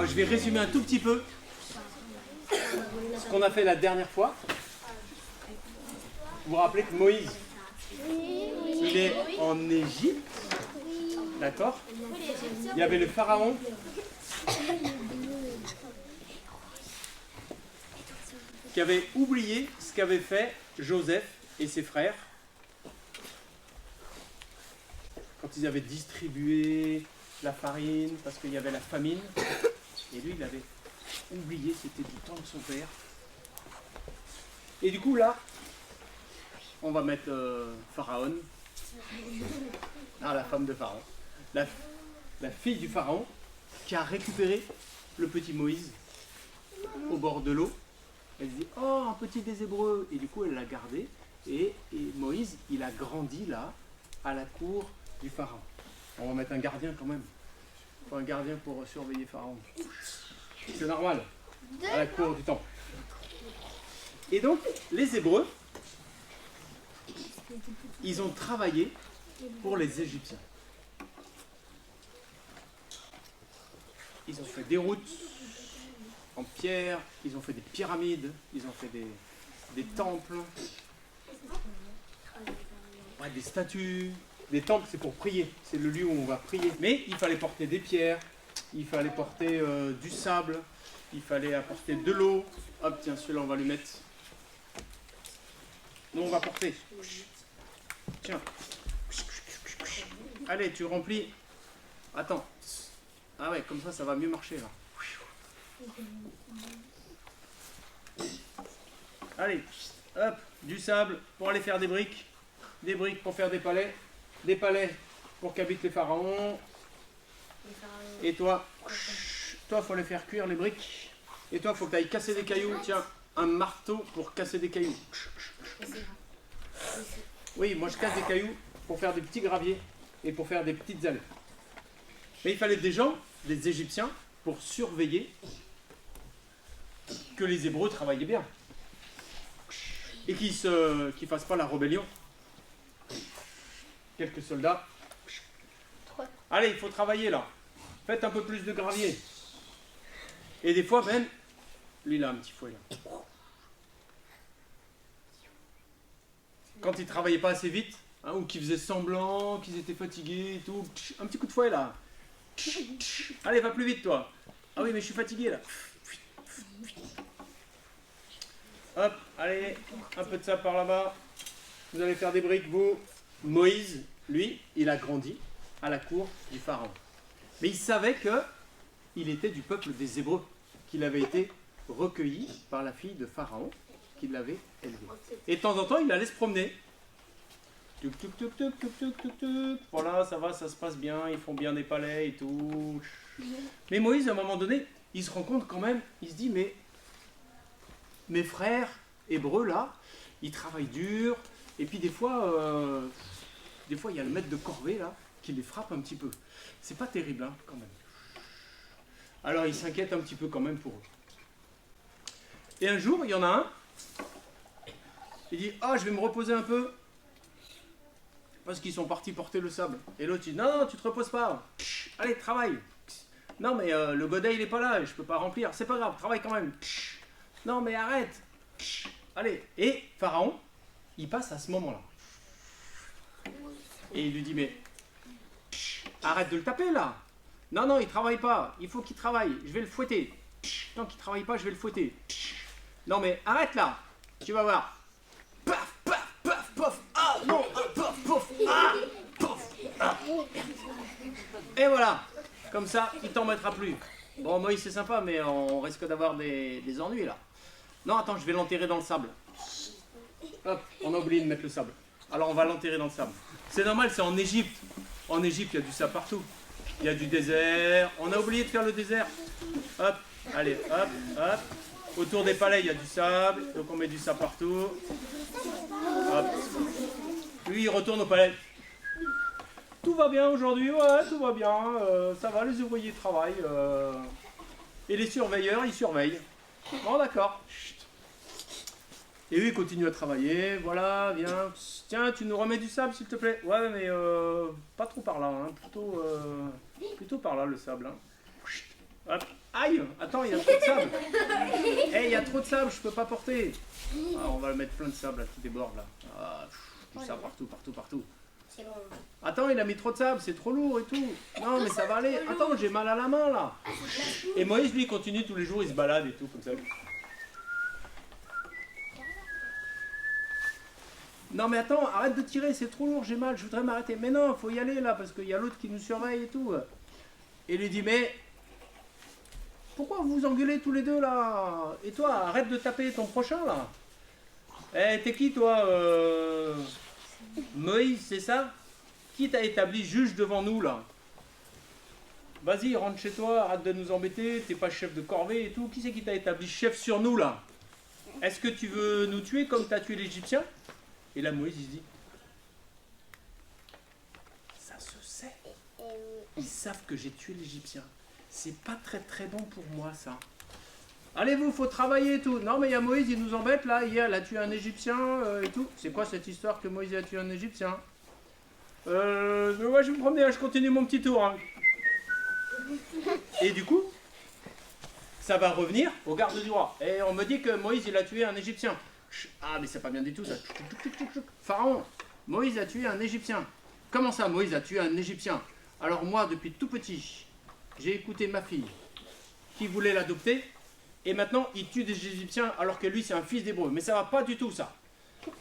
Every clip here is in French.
Alors je vais résumer un tout petit peu ce qu'on a fait la dernière fois. Vous vous rappelez que Moïse, il est en Égypte, d'accord? Il y avait le pharaon qui avait oublié ce qu'avaient fait Joseph et ses frères quand ils avaient distribué la farine parce qu'il y avait la famine. Et lui, il avait oublié, c'était du temps de son père. Et du coup, là, on va mettre Pharaon, la femme de Pharaon, la fille du Pharaon, qui a récupéré le petit Moïse au bord de l'eau. Elle dit « Oh, un petit des Hébreux !» Et du coup, elle l'a gardé. Et Moïse, il a grandi là, à la cour du Pharaon. On va mettre un gardien quand même. Il faut un gardien pour surveiller Pharaon. C'est normal, à la cour du temple. Et donc, les Hébreux, ils ont travaillé pour les Égyptiens. Ils ont fait des routes en pierre, ils ont fait des pyramides, ils ont fait des temples, des statues. Des temples, c'est pour prier, c'est le lieu où on va prier. Mais il fallait porter des pierres, il fallait porter du sable, il fallait apporter de l'eau. Hop, tiens, celui-là, on va lui mettre. Nous, on va porter. Tiens. Allez, tu remplis. Attends. Ah ouais, comme ça va mieux marcher, là. Allez, hop, du sable pour aller faire des briques pour faire des palais pour qu'habitent les pharaons. Et toi, faut les faire cuire les briques. Et toi, faut que tu ailles casser des cailloux. Tiens, un marteau pour casser des cailloux. Oui, moi je casse des cailloux pour faire des petits graviers et pour faire des petites ailes. Mais il fallait des gens, des Égyptiens, pour surveiller que les Hébreux travaillaient bien. Et qu'ils ne fassent pas la rébellion. Quelques soldats. Allez, il faut travailler là. Faites un peu plus de gravier. Et des fois même, lui il a un petit fouet là. Quand ils ne travaillaient pas assez vite, ou qu'ils faisaient semblant, qu'ils étaient fatigués et tout, un petit coup de fouet là. Allez, va plus vite toi. Ah oui, mais je suis fatigué là. Hop, allez, un peu de ça par là-bas. Vous allez faire des briques, vous. Moïse, lui, il a grandi à la cour du Pharaon. Mais il savait qu'il était du peuple des Hébreux, qu'il avait été recueilli par la fille de Pharaon, qui l'avait élevé. Et de temps en temps, il allait se promener. Tuc, tuc, tuc, tuc, tuc, tuc, tuc, tuc. Voilà, ça va, ça se passe bien, ils font bien des palais et tout. Mais Moïse, à un moment donné, il se rend compte quand même, il se dit, mais mes frères hébreux, là, ils travaillent dur, et puis des fois, il y a le maître de corvée, là, qui les frappe un petit peu. C'est pas terrible, hein, quand même. Alors, il s'inquiète un petit peu quand même pour eux. Et un jour, il y en a un, il dit, « Ah, je vais me reposer un peu. » Parce qu'ils sont partis porter le sable. Et l'autre dit, « Non, tu te reposes pas. Allez, travaille. » Non, mais le godet, il est pas là, je peux pas remplir. C'est pas grave, travaille quand même. Non, mais arrête. Allez. Et Pharaon, il passe à ce moment-là. Et il lui dit, mais arrête de le taper là. Non, non, il travaille pas. Il faut qu'il travaille. Je vais le fouetter. Tant qu'il travaille pas, je vais le fouetter. Non, mais arrête là. Tu vas voir. Paf, paf, paf, paf. Ah, non. Paf, paf. Ah, paf. Ah. Et voilà. Comme ça, il t'en mettra plus. Bon, Moïse, c'est sympa, mais on risque d'avoir des ennuis là. Non, attends, je vais l'enterrer dans le sable. Hop, on a oublié de mettre le sable. Alors on va l'enterrer dans le sable. C'est normal, c'est en Égypte. En Égypte, il y a du sable partout. Il y a du désert. On a oublié de faire le désert. Hop, allez, hop, hop. Autour des palais, il y a du sable. Donc on met du sable partout. Hop. Lui, il retourne au palais. Tout va bien aujourd'hui, ouais, tout va bien. Ça va, les ouvriers travaillent. Et les surveilleurs, ils surveillent. Bon, d'accord. Et lui, il continue à travailler. Voilà, viens. Tiens, tu nous remets du sable, s'il te plaît. Ouais, mais pas trop par là. Hein. Plutôt par là, le sable. Hein. Hop. Aïe, attends, il y a trop de sable. Eh, il y a trop de sable, je peux pas porter. Ah, on va mettre plein de sable là, qui déborde là. Ah, du sable partout, partout, partout. C'est bon. Attends, il a mis trop de sable, c'est trop lourd et tout. Non, mais ça va aller. Attends, j'ai mal à la main là. Et Moïse, lui, continue tous les jours, il se balade et tout, comme ça. Non, mais attends, arrête de tirer, c'est trop lourd, j'ai mal, je voudrais m'arrêter. Mais non, faut y aller là, parce qu'il y a l'autre qui nous surveille et tout. Et il lui dit, mais pourquoi vous vous engueulez tous les deux là? Et toi, arrête de taper ton prochain là. Eh, t'es qui toi Moïse, c'est ça? Qui t'a établi juge devant nous là? Vas-y, rentre chez toi, arrête de nous embêter, t'es pas chef de corvée et tout. Qui c'est qui t'a établi chef sur nous là? Est-ce que tu veux nous tuer comme t'as tué l'Égyptien? Et là, Moïse, il se dit, ça se sait. Ils savent que j'ai tué l'Égyptien. C'est pas très très bon pour moi, ça. Allez, vous, faut travailler et tout. Non, mais il y a Moïse, il nous embête, là. Hier, il a tué un Égyptien et tout. C'est quoi cette histoire que Moïse a tué un Égyptien? Moi, je vais me promener, je continue mon petit tour. Hein. Et du coup, ça va revenir au garde du roi. Et on me dit que Moïse, il a tué un Égyptien. Ah, mais c'est pas bien du tout ça. Pharaon, Moïse a tué un Égyptien. Comment ça, Moïse a tué un Égyptien? Alors moi, depuis tout petit, j'ai écouté ma fille qui voulait l'adopter. Et maintenant, il tue des Égyptiens alors que lui, c'est un fils d'Hébreu. Mais ça va pas du tout, ça.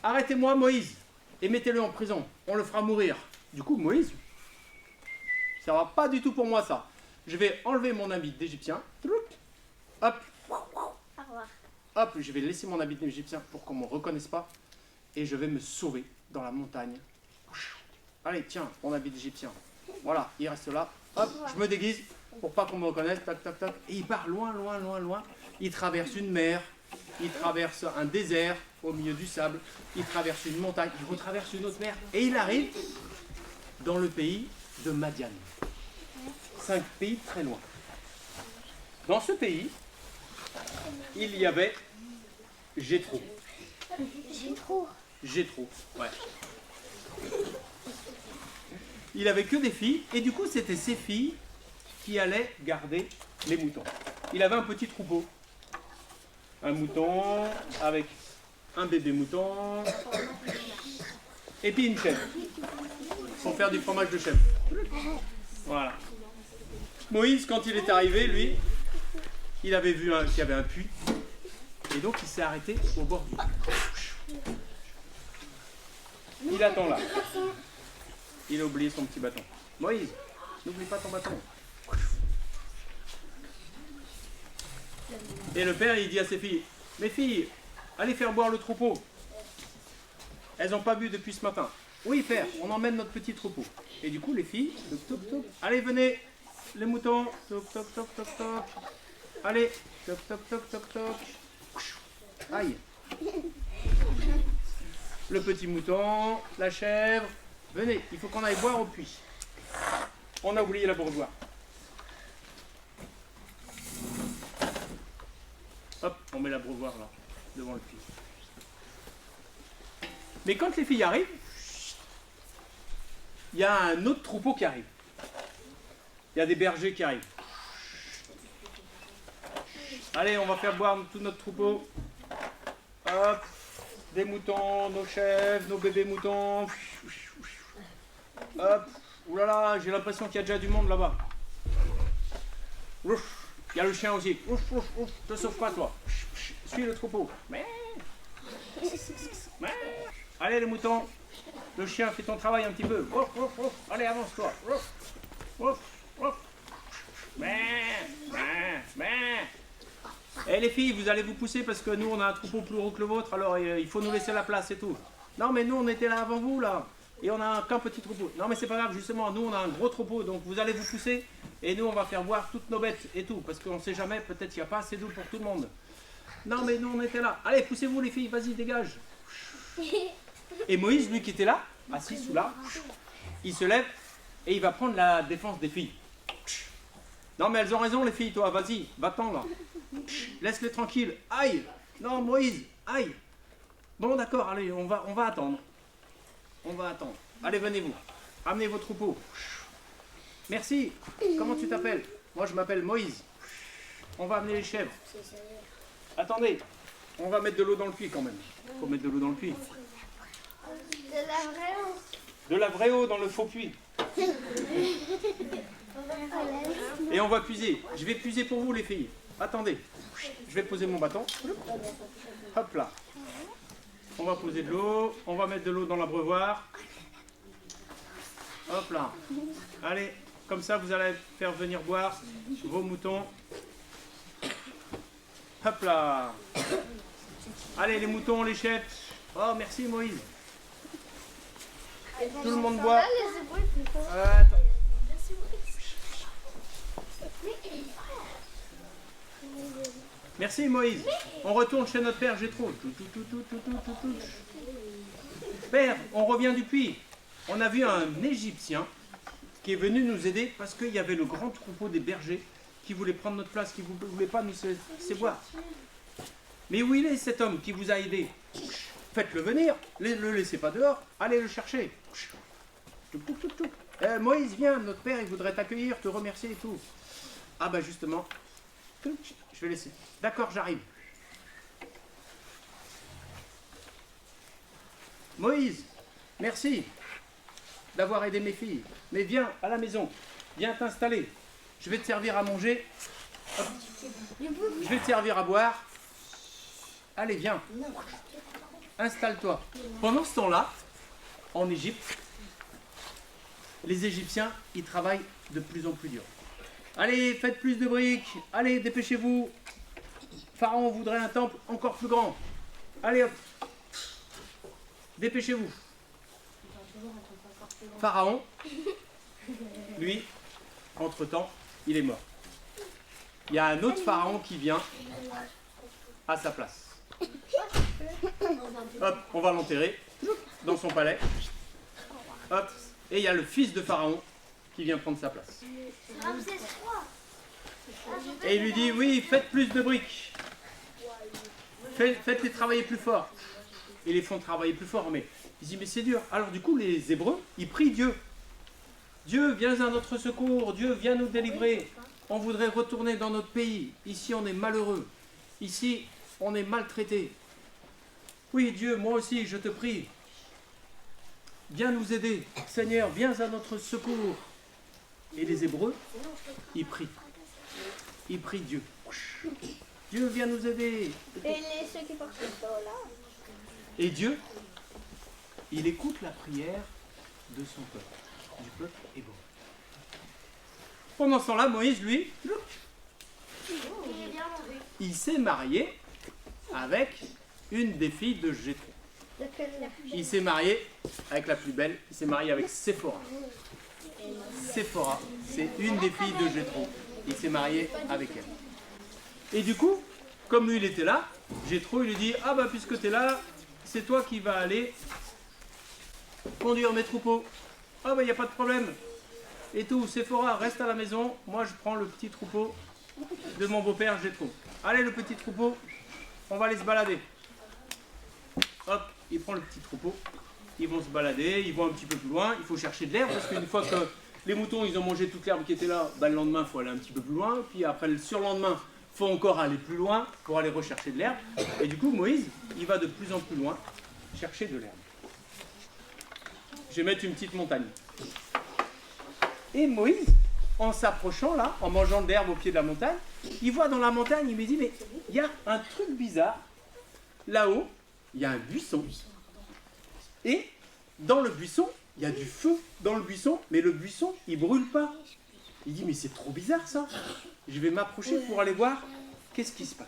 Arrêtez-moi, Moïse, et mettez-le en prison. On le fera mourir. Du coup, Moïse, ça va pas du tout pour moi, ça. Je vais enlever mon habit d'Égyptien. Hop. Hop, je vais laisser mon habit d'Égyptien pour qu'on ne me reconnaisse pas. Et je vais me sauver dans la montagne. Allez, tiens, mon habit d'Égyptien. Voilà, il reste là. Hop, je me déguise pour pas qu'on me reconnaisse. Tac, tac, tac. Et il part loin, loin, loin, loin. Il traverse une mer. Il traverse un désert au milieu du sable. Il traverse une montagne. Il retraverse une autre mer. Et il arrive dans le pays de Madian. 5 pays très loin. Dans ce pays, il y avait Jéthro. Jéthro, ouais. Il avait que des filles, et du coup, c'était ses filles qui allaient garder les moutons. Il avait un petit troupeau. Un mouton avec un bébé mouton, et puis une chèvre, pour faire du fromage de chèvre. Voilà. Moïse, quand il est arrivé, lui, il avait vu qu'il y avait un puits, et donc il s'est arrêté au bord du puits. Il attend là. Il a oublié son petit bâton. Moïse, n'oublie pas ton bâton. Et le père, il dit à ses filles, mes filles, allez faire boire le troupeau. Elles n'ont pas bu depuis ce matin. Oui, père, on emmène notre petit troupeau. Et du coup, les filles, toc, toc, toc, allez, venez, les moutons, toc, toc, toc, toc, toc. Allez, toc, toc, toc, toc, toc. Aïe. Le petit mouton, la chèvre. Venez, il faut qu'on aille boire au puits. On a oublié la bourgeoise. Hop, on met la bourgeoise là, devant le puits. Mais quand les filles arrivent, il y a un autre troupeau qui arrive. Il y a des bergers qui arrivent. Allez, on va faire boire tout notre troupeau. Hop, des moutons, nos chèvres, nos bébés moutons. Hop, oulala, j'ai l'impression qu'il y a déjà du monde là-bas. Ouf, il y a le chien aussi. Ouf, ouf, ouf, te sauve pas toi. Suis le troupeau. Allez les moutons, le chien fait ton travail un petit peu. Ouf, ouf, ouf. Allez, avance-toi. Ouf, ouf, ouf. Eh les filles, vous allez vous pousser parce que nous on a un troupeau plus gros que le vôtre, alors il faut nous laisser la place et tout. Non mais nous on était là avant vous là, et on a qu'un petit troupeau. Non mais c'est pas grave, justement, nous on a un gros troupeau, donc vous allez vous pousser, et nous on va faire boire toutes nos bêtes et tout, parce qu'on sait jamais, peut-être qu'il n'y a pas assez d'eau pour tout le monde. Non mais nous on était là. Allez, poussez-vous les filles, vas-y, dégage. Et Moïse, lui qui était là, assis sous l'arbre, il se lève et il va prendre la défense des filles. Non mais elles ont raison les filles, toi, vas-y, va-t'en là. Laisse-les tranquilles. Aïe. Non Moïse, aïe. Bon d'accord, allez, on va attendre. On va attendre. Allez, venez-vous. Ramenez vos troupeaux. Merci. Comment tu t'appelles? Moi je m'appelle Moïse. on va amener les chèvres. Attendez, on va mettre de l'eau dans le puits quand même. Il faut mettre de l'eau dans le puits. De la vraie eau. De la vraie eau dans le faux puits. Et on va puiser. Je vais puiser pour vous les filles. Attendez, je vais poser mon bâton. Hop là. On va poser de l'eau. On va mettre de l'eau dans l'abreuvoir. Hop là. Allez, comme ça vous allez faire venir boire vos moutons. Hop là. Allez les moutons, les chèvres. Oh merci Moïse. Tout le monde boit. Attends. Merci Moïse. On retourne chez notre père Jéthro. Père, on revient du puits. On a vu un Égyptien qui est venu nous aider parce qu'il y avait le grand troupeau des bergers qui voulait prendre notre place, qui ne voulait pas nous laisser boire. Mais où il est cet homme qui vous a aidé? Faites-le venir, ne le laissez pas dehors, allez le chercher. Moïse, viens, notre père, il voudrait t'accueillir, te remercier et tout. Ah bah justement, je vais laisser. D'accord, j'arrive. Moïse, merci d'avoir aidé mes filles. Mais viens à la maison, viens t'installer. Je vais te servir à manger. Hop. Je vais te servir à boire. Allez, viens. Installe-toi. Pendant ce temps-là, en Égypte, les Égyptiens, ils travaillent de plus en plus dur. Allez, faites plus de briques. Allez, dépêchez-vous. Pharaon voudrait un temple encore plus grand. Allez, hop. Dépêchez-vous. Pharaon, lui, entre-temps, il est mort. Il y a un autre pharaon qui vient à sa place. Hop, on va l'enterrer dans son palais. Hop, et il y a le fils de pharaon qui vient prendre sa place. Et il lui dit, oui, faites plus de briques. Faites-les travailler plus fort. Ils les font travailler plus fort, mais il dit, mais c'est dur. Alors du coup, les Hébreux, ils prient Dieu. Dieu, viens à notre secours. Dieu, viens nous délivrer. On voudrait retourner dans notre pays. Ici, on est malheureux. Ici, on est maltraité. Oui, Dieu, moi aussi, je te prie. Viens nous aider. Seigneur, viens à notre secours. Et les Hébreux, ils prient. Ils prient Dieu. Dieu, viens nous aider. Et ceux qui portent le dos là. Et Dieu, il écoute la prière de son peuple, du peuple hébreu. Pendant ce temps-là, Moïse, lui, il s'est marié avec une des filles de Jéthro. Il s'est marié avec la plus belle, il s'est marié avec Séphora. Séphora, c'est une des filles de Jéthro. Il s'est marié avec elle. Et du coup, comme lui il était là, Jéthro il lui dit, ah bah puisque tu es là, c'est toi qui vas aller conduire mes troupeaux. Ah bah il n'y a pas de problème. Et tout, Séphora, reste à la maison, moi je prends le petit troupeau de mon beau-père Jéthro. Allez le petit troupeau, on va aller se balader. Hop, il prend le petit troupeau, ils vont se balader, ils vont un petit peu plus loin, il faut chercher de l'herbe parce qu'une fois que les moutons ils ont mangé toute l'herbe qui était là, bah, le lendemain il faut aller un petit peu plus loin, puis après le surlendemain il faut encore aller plus loin pour aller rechercher de l'herbe. Et du coup Moïse, il va de plus en plus loin chercher de l'herbe. Je vais mettre une petite montagne. Et Moïse, en s'approchant là, en mangeant de l'herbe au pied de la montagne, il voit dans la montagne, il me dit, mais il y a un truc bizarre. Là-haut, il y a un buisson. Et dans le buisson, il y a du feu dans le buisson, mais le buisson, il brûle pas. Il dit, mais c'est trop bizarre ça. Je vais m'approcher pour aller voir qu'est-ce qui se passe.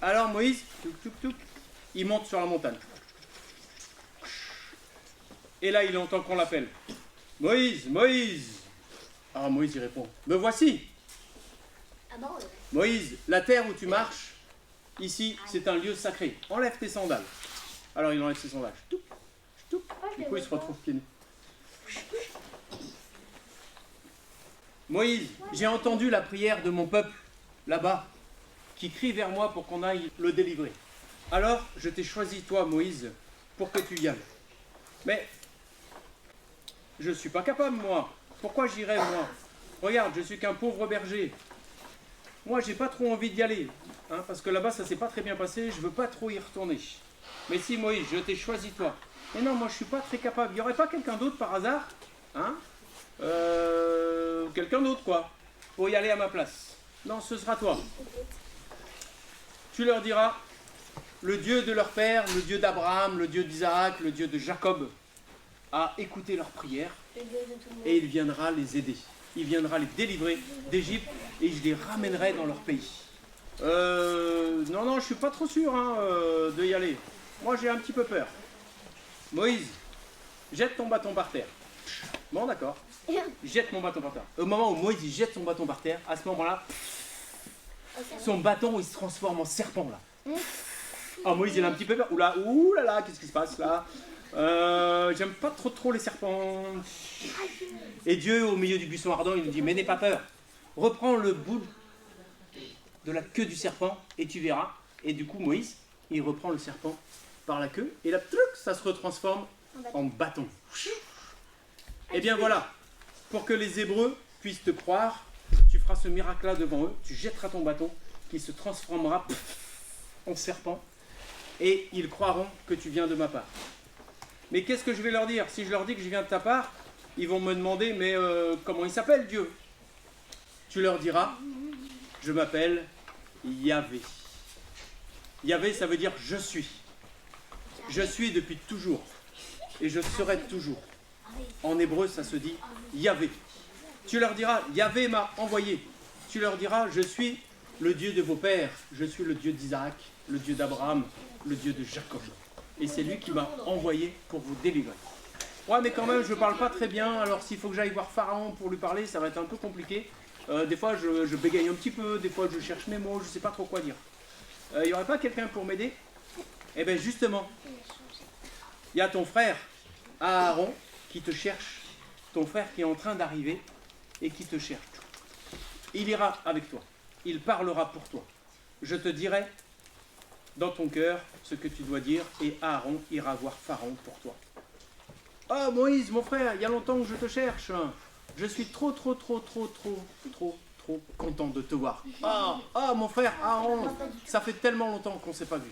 Alors Moïse, il monte sur la montagne. Et là, il entend qu'on l'appelle. Moïse, Moïse. Alors Moïse, il répond, me voici. Moïse, la terre où tu marches, ici, c'est un lieu sacré. Enlève tes sandales. Alors il enlève ses sandales. Du coup, il se retrouve pieds nus. Moïse, j'ai entendu la prière de mon peuple, là-bas, qui crie vers moi pour qu'on aille le délivrer. Alors, je t'ai choisi, toi, Moïse, pour que tu y ailles. Mais, je ne suis pas capable, moi. Pourquoi j'irai, moi? Regarde, je suis qu'un pauvre berger. moi j'ai pas trop envie d'y aller, hein, parce que là-bas ça s'est pas très bien passé, je veux pas trop y retourner. Mais si Moïse, je t'ai choisi toi. Mais non, moi je suis pas très capable. Il n'y aurait pas quelqu'un d'autre par hasard, hein, quelqu'un d'autre quoi, pour y aller à ma place. Non, ce sera toi. Tu leur diras, le Dieu de leur père, le Dieu d'Abraham, le Dieu d'Isaac, le Dieu de Jacob, a écouté leurs prières et il viendra les aider. Il viendra les délivrer d'Égypte et je les ramènerai dans leur pays. Non, je ne suis pas trop sûr hein, de y aller. Moi, j'ai un petit peu peur. Moïse, jette ton bâton par terre. Bon, d'accord. Jette mon bâton par terre. Au moment où Moïse il jette son bâton par terre, à ce moment-là, son bâton il se transforme en serpent là. Ah, Moïse il a un petit peu peur. Oulala, qu'est-ce qui se passe là? J'aime pas trop les serpents. Et Dieu, au milieu du buisson ardent, il nous dit, mais n'aie pas peur. Reprends le bout de la queue du serpent et tu verras. Et du coup, Moïse, il reprend le serpent par la queue et là, ça se retransforme en bâton. Et bien voilà, pour que les Hébreux puissent te croire, tu feras ce miracle-là devant eux, tu jetteras ton bâton qui se transformera en serpent et ils croiront que tu viens de ma part. Mais qu'est-ce que je vais leur dire? Si je leur dis que je viens de ta part, ils vont me demander, mais comment il s'appelle Dieu? Tu leur diras, je m'appelle Yahvé. Yahvé, ça veut dire je suis. Je suis depuis toujours et je serai toujours. En hébreu, ça se dit Yahvé. Tu leur diras, Yahvé m'a envoyé. Tu leur diras, je suis le Dieu de vos pères. Je suis le Dieu d'Isaac, le Dieu d'Abraham, le Dieu de Jacob. Et c'est lui qui m'a envoyé pour vous délivrer. Ouais, mais quand même, je ne parle pas très bien. Alors, s'il faut que j'aille voir Pharaon pour lui parler, ça va être un peu compliqué. Des fois, je bégaye un petit peu. Des fois, je cherche mes mots. Je ne sais pas trop quoi dire. Il n'y aurait pas quelqu'un pour m'aider? Eh bien, justement, il y a ton frère, Aaron, qui te cherche. Ton frère qui est en train d'arriver et qui te cherche. Il ira avec toi. Il parlera pour toi. Je te dirai dans ton cœur ce que tu dois dire et Aaron ira voir Pharaon pour toi. Oh Moïse, mon frère, il y a longtemps que je te cherche. Je suis trop content de te voir. Ah, mon frère Aaron, ça fait tellement longtemps qu'on ne s'est pas vu.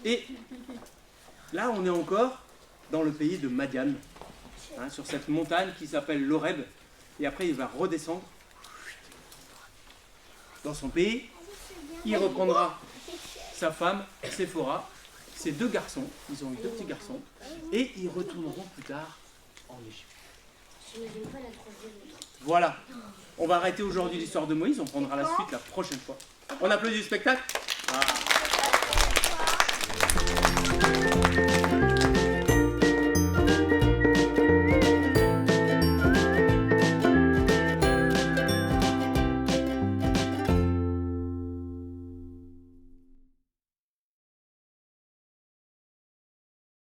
Et là, on est encore dans le pays de Madian, hein, sur cette montagne qui s'appelle l'Horeb. Et après, il va redescendre dans son pays. Il reprendra sa femme, Séphora, ses deux garçons. Ils ont eu deux petits garçons. Et ils retourneront plus tard en Égypte. Voilà. On va arrêter aujourd'hui l'histoire de Moïse. On prendra la suite la prochaine fois. On applaudit le spectacle. Ah.